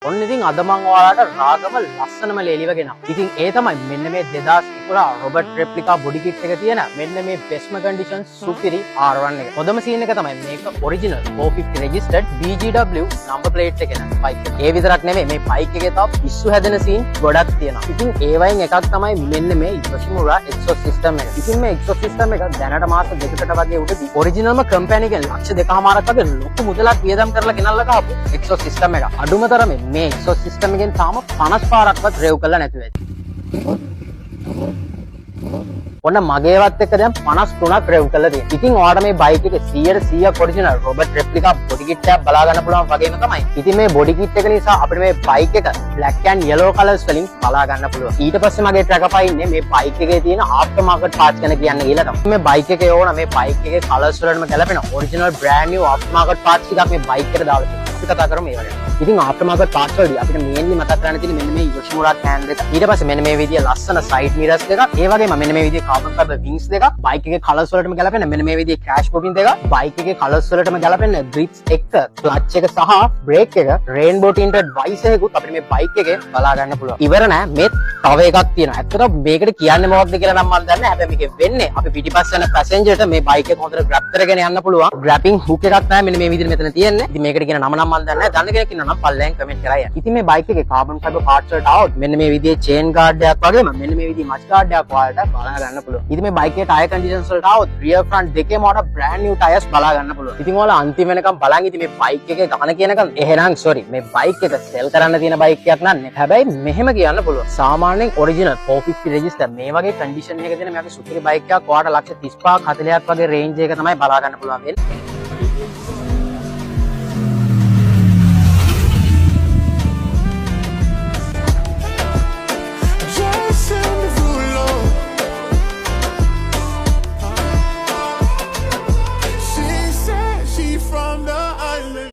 ඔන්න ඉතින් අද මම ඔයාලට රාගම ලස්සනම ලේලිවගෙන. ඉතින් ඒ තමයි මෙන්න මේ 2011 රොබර්ට් රෙප්ලිකා බොඩි කිට් එක තියෙන මෙන්න මේ බෙස්ම කන්ඩිෂන් සුපිරි R1 එක. හොඳම සීන් එක තමයි මේක original 450 registered BGW number plate එකේ න බයික් එක. ඒ විතරක් නෙමෙයි මේ බයික් එකේ තව පිස්සු හැදෙන සීන් ගොඩක් තියෙනවා. ඉතින් ඒ වයින් එකක් තමයි මෙන්න මේ Yoshimura exhaust system එක. ඉතින් මේ exhaust system එක දැනට මාස දෙකකට වගේ උඩදී ඔරිජිනල්ම කම්පැනි එකෙන් ලක්ෂ 2.5ක් වගේ ලොකු මුදලක් වියදම් කරලා ගෙනල්ලා ගහපු exhaust system එක. අඩුම තරමේ මේ exhaust system එකෙන් තාම 50 පාරක්වත් රේව් කරලා නැතුව ඇති. ඔන්න මගේවත් එක්ක දැන් 53ක් රේව් කරලා තියෙනවා. ඉතින් ඔයාලට මේ බයික් එකේ 100% ඔරිජිනල් රොබර්ට් රෙප්ලිකා බොඩි කිට් එකක් බලා ගන්න පුළුවන් වගේම තමයි. ඉතින් මේ බොඩි කිට් එක නිසා අපිට මේ බයික් එක black and yellow colors වලින් බලා ගන්න පුළුවන්. ඊට පස්සේ මගේ tracker ඉන්නේ මේ බයික් එකේ තියෙන after market parts ගැන කියන්න කියලා තමයි. මේ බයික් එකේ ඕන මේ බයික් එකේ colors වලටම ගැලපෙන original brand new after market parts ටිකක් මේ බයික් එකට දාලා තියෙනවා. අපි කතා කරමු මේ වගේ. ඉතින් after market parts වලදී අපිට mainly මතක් කරගන්න තියෙන්නේ මෙන්න මේ Yoshimura hand එක. ඊට පස්සේ මෙන්න මේ විදිය ලස්සන side mirrors දෙකක්. ඒ වගේම මෙන්න මේ විදිය carbon fiber wings දෙකක්. බයික් එකේ colors වලටම ගැලපෙන මෙන්න මේ විදිය crash bobbin දෙකක්. බයික් එකේ colors වලටම ගැලපෙන grips එක, clutch එක සහ brake එක, rainbow tinted visor එකකුත් අපිට මේ බයික් එකේ බලා ගන්න පුළුවන්. ඉවර නෑ මේ තව එකක් තියෙනවා. ඇත්තටම මේකට කියන්නේ මොකක්ද කියලා නම් මම දන්නේ නැහැ. හැබැයි මේකේ වෙන්නේ අපි පිටිපස්ස යන passengerට මේ බයික් එක හොඳට grab කරගෙන යන්න පුළුවන්. grabbing hook එකක් තමයි මෙන්න මේ විදිහට මෙතන තියෙන්නේ. ඉතින් මේකට කියන නම නම් මම දන්නේ නැහැ. දන්න කෙනෙක් ඉන්නවා නම් පල්ලෙන් කමෙන්ට් කරලා යන්න. ඉතින් මේ බයික් එකේ carbon fiber parts වලට આવොත් මෙන්න මේ විදිහේ chain guard එකක් වගේම මෙන්න මේ විදිහේ mud guard එකක් ඔයාලට බලා ගන්න පුළුවන්. ඉතින් මේ බයික් එකේ tire conditions වලට આવොත් rear front දෙකේම ඔයාලට brand new tires බලා ගන්න පුළුවන්. ඉතින් ඔයාලා අන්තිම වෙනකම් බලන් ඉතින් මේ බයික් එකේ ගහන කියනකම් එහෙනම් sorry මේ බයික් එක sell කරන්න තියෙන බයික් එකක් නන්නේ. හැබැයි මෙහෙම කියන්න පුළුවන්. සාමාන්‍යයෙන් original 450 register මේ වගේ condition එකක තියෙන මේ වගේ සුපිරි බයික් එකක් ඔයාලට ලක්ෂ 35ක් 40ක් වගේ range එක තමයි බලා ගන්න පුළුවන් වෙන්නේ.